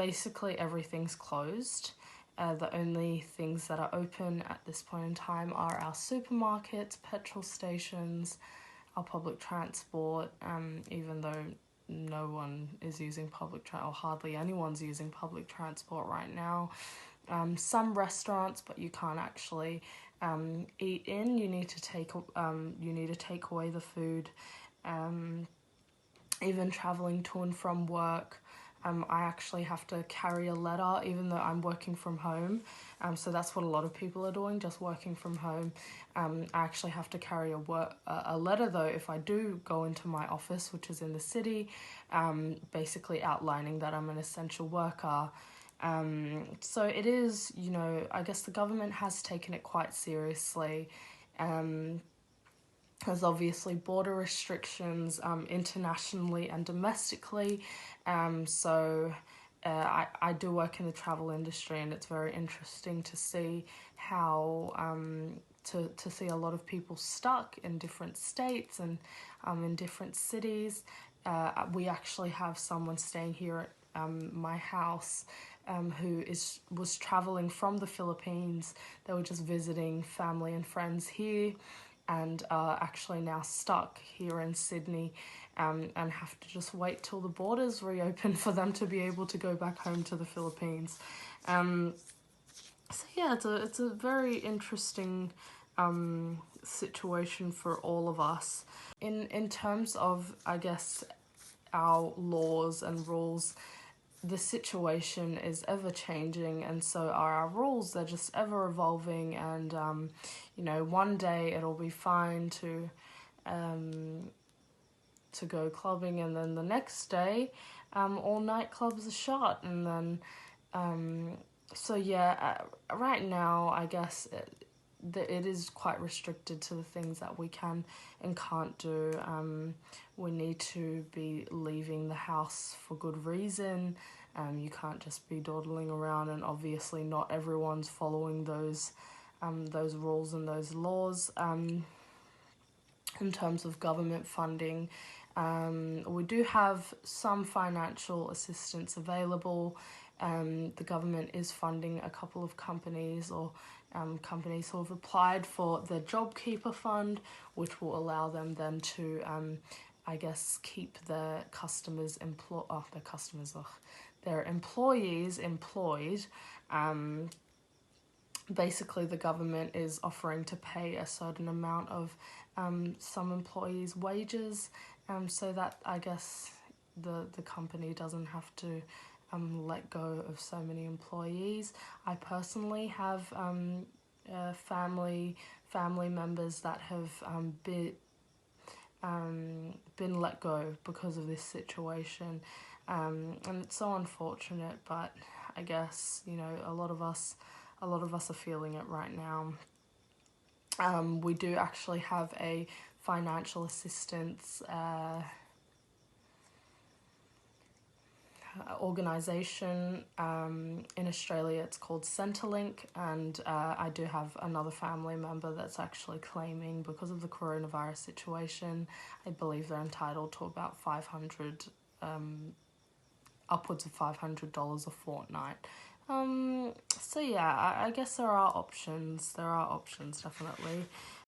basically everything's closed. The only things that are open at this point in time are our supermarkets, petrol stations, our public transport, even though no one is using public transport, or hardly anyone's using public transport right now. Some restaurants, but you can't actually eat in. You need to take away the food. Even traveling to and from work, I actually have to carry a letter, even though I'm working from home. So that's what a lot of people are doing, just working from home. I actually have to carry a letter, though, if I do go into my office, which is in the city, basically outlining that I'm an essential worker. So it is, I guess the government has taken it quite seriously. There's obviously border restrictions internationally and domestically. I do work in the travel industry, and it's very interesting to see how to see a lot of people stuck in different states and in different cities. We actually have someone staying here at my house who was traveling from the Philippines. They were just visiting family and friends here, and are actually now stuck here in Sydney, and have to just wait till the borders reopen for them to be able to go back home to the Philippines. So yeah, it's a very interesting situation for all of us. In terms of, I guess, our laws and rules, the situation is ever changing, and so are our rules. They're just ever evolving, and one day it'll be fine to go clubbing, and then the next day all nightclubs are shut, and then right now I guess it is quite restricted to the things that we can and can't do. We need to be leaving the house for good reason. You can't just be dawdling around, and obviously not everyone's following those rules and those laws. In terms of government funding, we do have some financial assistance available. The government is funding a couple of companies or companies who have applied for the JobKeeper Fund, which will allow them then to, keep their their employees employed. Basically, the government is offering to pay a certain amount of some employees' wages, so that I guess the company doesn't have to let go of so many employees. I personally have family members that have been let go because of this situation, and it's so unfortunate. But I guess a lot of us are feeling it right now. We do actually have a financial assistance organisation in Australia. It's called Centrelink, and I do have another family member that's actually claiming, because of the coronavirus situation, I believe they're entitled to about upwards of $500 a fortnight. So yeah, I guess there are options, definitely.